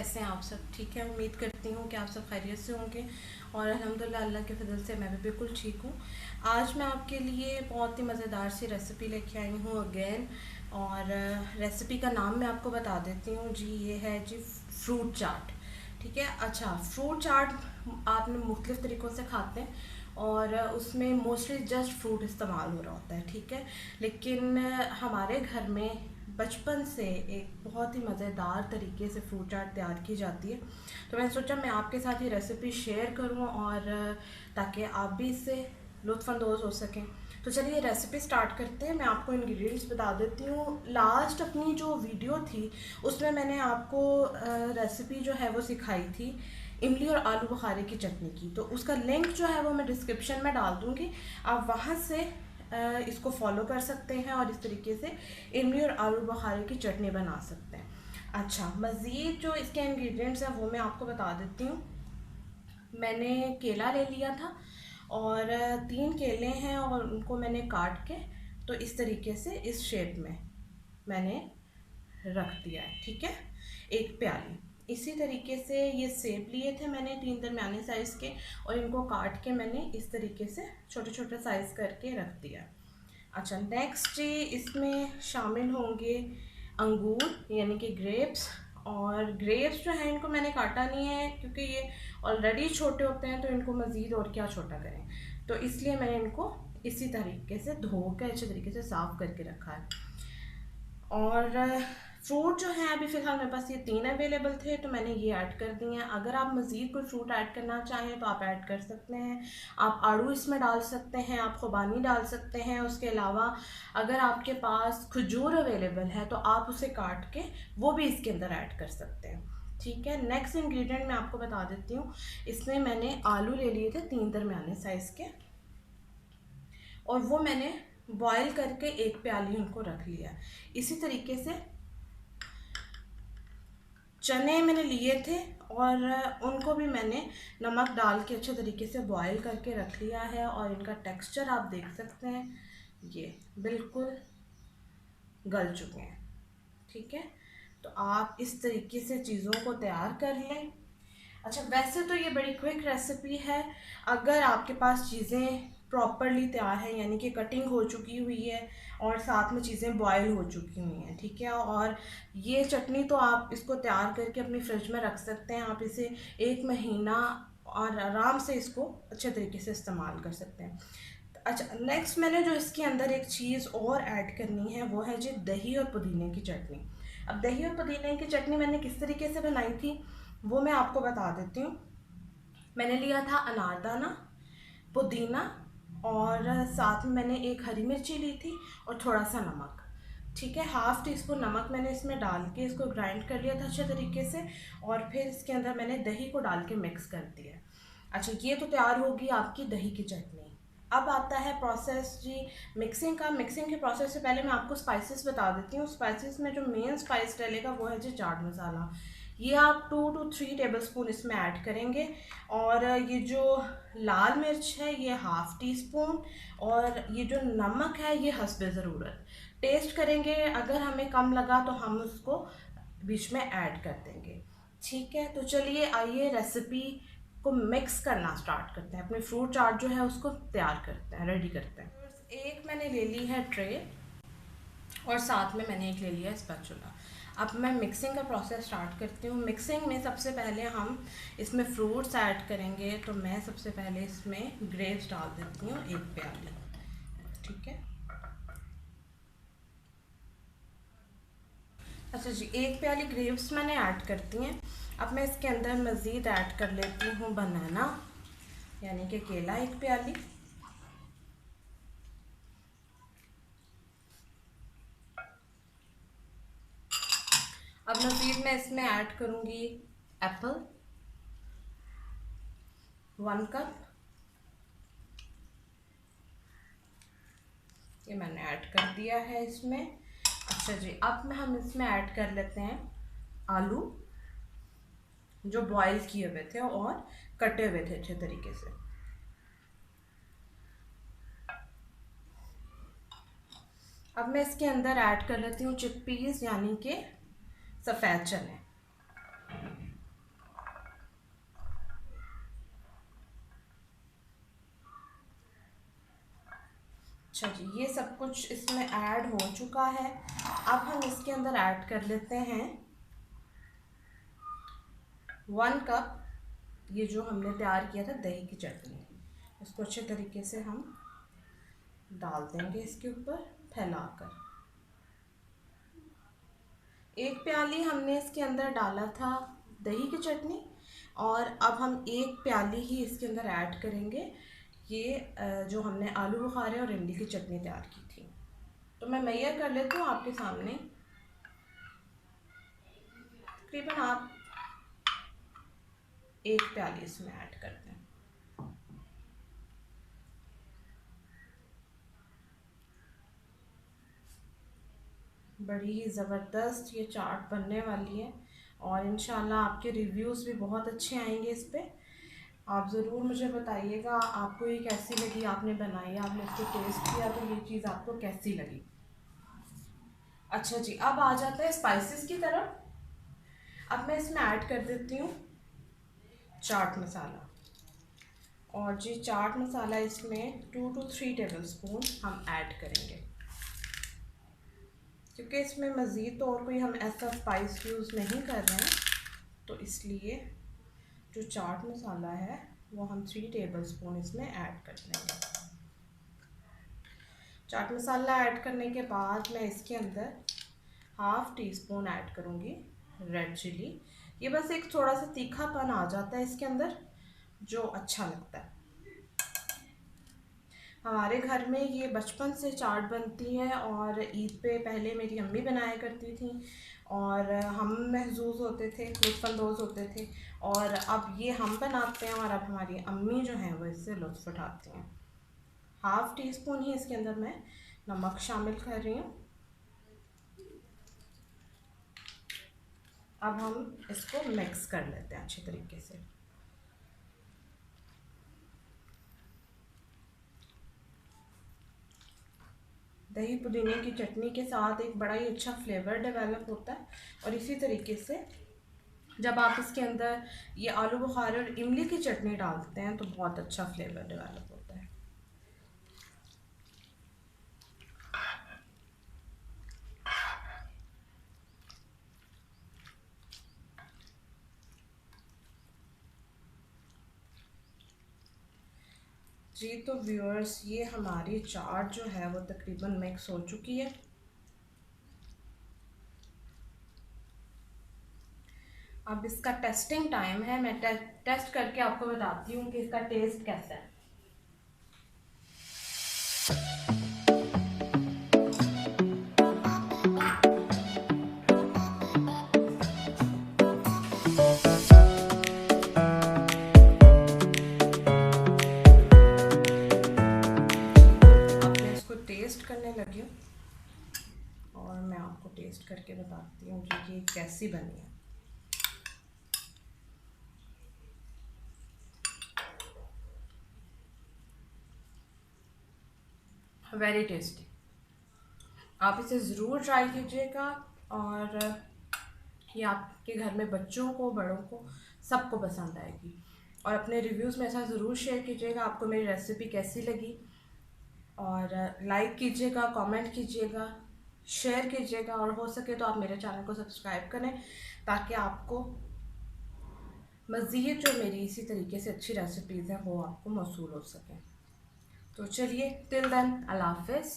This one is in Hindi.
कैसे हैं आप सब? ठीक है, उम्मीद करती हूँ कि आप सब खैरियत से होंगे और अल्हम्दुलिल्लाह अल्लाह के फजल से मैं भी बिल्कुल ठीक हूँ। आज मैं आपके लिए बहुत ही मज़ेदार सी रेसिपी लेके आई हूँ अगेन। और रेसिपी का नाम मैं आपको बता देती हूँ जी। ये है जी फ्रूट चाट। ठीक है, अच्छा, फ्रूट चाट आपने मुख्तलिफ़ तरीक़ों से खाते हैं और उसमें मोस्टली जस्ट फ्रूट इस्तेमाल हो रहा होता है। ठीक है, लेकिन हमारे घर में बचपन से एक बहुत ही मज़ेदार तरीके से फ्रूट चाट तैयार की जाती है। तो मैंने सोचा मैं आपके साथ ये रेसिपी शेयर करूं और ताकि आप भी इससे लुत्फ़अंदोज़ हो सकें। तो चलिए रेसिपी स्टार्ट करते हैं। मैं आपको इंग्रेडिएंट्स बता देती हूँ। लास्ट अपनी जो वीडियो थी उसमें मैंने आपको रेसिपी जो है वो सिखाई थी इमली और आलू बुखारे की चटनी की। तो उसका लिंक जो है वो मैं डिस्क्रिप्शन में डाल दूँगी, आप वहाँ से इसको फॉलो कर सकते हैं और इस तरीके से इमली और आलू बुखारे की चटनी बना सकते हैं। अच्छा, मज़ीद जो इसके इंग्रेडिएंट्स हैं वो मैं आपको बता देती हूँ। मैंने केला ले लिया था और 3 केले हैं और उनको मैंने काट के तो इस तरीके से इस शेप में मैंने रख दिया है। ठीक है, एक प्याली। इसी तरीके से ये सेब लिए थे मैंने 3 दरमियाने साइज़ के और इनको काट के मैंने इस तरीके से छोटे छोटे साइज़ करके रख दिया। अच्छा, नेक्स्ट जी इसमें शामिल होंगे अंगूर यानी कि ग्रेप्स। और ग्रेप्स जो है इनको मैंने काटा नहीं है क्योंकि ये ऑलरेडी छोटे होते हैं, तो इनको मज़ीद और क्या छोटा करें, तो इसलिए मैंने इनको इसी तरीके से धो कर अच्छे तरीके से साफ़ करके रखा है। और फ्रूट जो है अभी फ़िलहाल मेरे पास ये 3 अवेलेबल थे तो मैंने ये ऐड कर दिए हैं। अगर आप मज़ीद कोई फ्रूट ऐड करना चाहें तो आप ऐड कर सकते हैं। आप आड़ू इसमें डाल सकते हैं, आप खुबानी डाल सकते हैं। उसके अलावा अगर आपके पास खजूर अवेलेबल है तो आप उसे काट के वो भी इसके अंदर ऐड कर सकते हैं। ठीक है, नेक्स्ट इंग्रेडिएंट मैं आपको बता देती हूँ। इसमें मैंने आलू ले लिए थे 3 दरमियाने साइज़ के और वो मैंने बॉयल करके एक प्याली उनको रख लिया। इसी तरीके से चने मैंने लिए थे और उनको भी मैंने नमक डाल के अच्छे तरीके से बॉयल करके रख लिया है और इनका टेक्सचर आप देख सकते हैं, ये बिल्कुल गल चुके हैं। ठीक है, तो आप इस तरीके से चीज़ों को तैयार कर लें। अच्छा, वैसे तो ये बड़ी क्विक रेसिपी है अगर आपके पास चीज़ें प्रॉपरली तैयार हैं, यानी कि कटिंग हो चुकी हुई है और साथ में चीज़ें बॉयल हो चुकी हुई हैं। ठीक है, और ये चटनी तो आप इसको तैयार करके अपनी फ्रिज में रख सकते हैं। आप इसे 1 महीना और आराम से इसको अच्छे तरीके से इस्तेमाल कर सकते हैं। अच्छा, नेक्स्ट मैंने जो इसके अंदर एक चीज़ और ऐड करनी है वो है जी दही और पुदीने की चटनी। अब दही और पुदीने की चटनी मैंने किस तरीके से बनाई थी वो मैं आपको बता देती हूँ। मैंने लिया था अनारदाना, पुदीना और साथ में मैंने एक हरी मिर्ची ली थी और थोड़ा सा नमक। ठीक है, हाफ़ टी स्पून नमक मैंने इसमें डाल के इसको ग्राइंड कर लिया था अच्छे तरीके से और फिर इसके अंदर मैंने दही को डाल के मिक्स कर दिया। अच्छा, ये तो तैयार होगी आपकी दही की चटनी। अब आता है प्रोसेस जी मिक्सिंग का। मिक्सिंग के प्रोसेस से पहले मैं आपको स्पाइसेस बता देती हूँ। स्पाइसेस में जो मेन स्पाइस डलेगा वो है जी चाट मसाला। ये आप 2 to 3 टेबलस्पून इसमें ऐड करेंगे और ये जो लाल मिर्च है ये हाफ़ टी स्पून और ये जो नमक है ये हस्बे ज़रूरत। टेस्ट करेंगे, अगर हमें कम लगा तो हम उसको बीच में ऐड कर देंगे। ठीक है, तो चलिए आइए रेसिपी को मिक्स करना स्टार्ट करते हैं। अपनी फ्रूट चाट जो है उसको तैयार करते हैं, रेडी करते हैं। एक मैंने ले ली है ट्रे और साथ में मैंने एक ले लिया स्पैचुला। अब मैं मिक्सिंग का प्रोसेस स्टार्ट करती हूँ। मिक्सिंग में सबसे पहले हम इसमें फ्रूट्स ऐड करेंगे, तो मैं सबसे पहले इसमें ग्रेप्स डाल देती हूँ 1 प्याली। ठीक है, अच्छा जी, 1 प्याली ग्रेप्स मैंने ऐड करती हैं। अब मैं इसके अंदर मज़ीद ऐड कर लेती हूँ बनाना यानी कि केला 1 प्याली। अब मज़ीद मैं इसमें ऐड करूँगी एप्पल 1 कप, ये मैंने ऐड कर दिया है इसमें। अच्छा जी, अब हम इसमें ऐड कर लेते हैं आलू जो बॉईल किए हुए थे और कटे हुए थे अच्छे तरीके से। अब मैं इसके अंदर ऐड कर लेती हूँ चिकपीस यानी कि सफ़ेद चने। अच्छा जी, ये सब कुछ इसमें ऐड हो चुका है। अब हम इसके अंदर ऐड कर लेते हैं 1 कप ये जो हमने तैयार किया था दही की चटनी। इसको अच्छे तरीके से हम डाल देंगे इसके ऊपर फैलाकर। 1 प्याली हमने इसके अंदर डाला था दही की चटनी, और अब हम 1 प्याली ही इसके अंदर ऐड करेंगे ये जो हमने आलू बुखारे और इमली की चटनी तैयार की थी। तो मैं मेजर कर लेती हूँ आपके सामने। तकरीबन आप 1 प्याली इसमें ऐड कर दें। बड़ी ही ज़बरदस्त ये चाट बनने वाली है और इंशाल्लाह आपके रिव्यूज़ भी बहुत अच्छे आएंगे इस पर। आप ज़रूर मुझे बताइएगा आपको ये कैसी लगी, आपने बनाई, आपने इसको टेस्ट किया तो ये चीज़ आपको कैसी लगी। अच्छा जी, अब आ जाता है स्पाइसेस की तरफ। अब मैं इसमें ऐड कर देती हूँ चाट मसाला। और जी चाट मसाला इसमें 2 to 3 टेबलस्पून हम ऐड करेंगे, क्योंकि इसमें मज़ीद तो और कोई हम ऐसा स्पाइस यूज़ नहीं कर रहे हैं, तो इसलिए जो चाट मसाला है वो हम 3 टेबलस्पून इसमें ऐड कर देंगे। चाट मसाला ऐड करने के बाद मैं इसके अंदर 1/2 टीस्पून ऐड करूँगी रेड चिली। ये बस एक थोड़ा सा तीखापन आ जाता है इसके अंदर जो अच्छा लगता है। हमारे घर में ये बचपन से चाट बनती है और ईद पे पहले मेरी अम्मी बनाया करती थी और हम महजूज़ होते थे, लुत्फ़अंदोज़ होते थे, और अब ये हम बनाते हैं और अब हमारी अम्मी जो हैं वो इससे लुत्फ़ उठाती हैं। 1/2 टीस्पून ही इसके अंदर मैं नमक शामिल कर रही हूँ। अब हम इसको मिक्स कर लेते हैं अच्छे तरीके से। दही पुदीने की चटनी के साथ एक बड़ा ही अच्छा फ्लेवर डेवलप होता है, और इसी तरीके से जब आप इसके अंदर ये आलू बुखारे और इमली की चटनी डालते हैं तो बहुत अच्छा फ्लेवर डेवलप होता है। जी तो व्यूअर्स, ये हमारी चाट जो है वो तकरीबन मिक्स हो चुकी है। अब इसका टेस्टिंग टाइम है। मैं टेस्ट करके आपको बताती हूँ कि इसका टेस्ट कैसा है। अब मैं इसको टेस्ट करने लगी हूँ और मैं आपको टेस्ट करके बताती हूँ कि कैसी बनी है। Very tasty. आप इसे ज़रूर ट्राई कीजिएगा और ये आपके घर में बच्चों को, बड़ों को, सबको पसंद आएगी। और अपने रिव्यूज़ में ऐसा ज़रूर शेयर कीजिएगा आपको मेरी रेसिपी कैसी लगी, और लाइक कीजिएगा, कमेंट कीजिएगा, शेयर कीजिएगा, और हो सके तो आप मेरे चैनल को सब्सक्राइब करें ताकि आपको मज़ीद जो मेरी इसी तरीके से अच्छी रेसिपीज़ हैं वो आपको मौसूल हो सकें। तो चलिए, टिल देन, अल्लाह हाफ़िज़।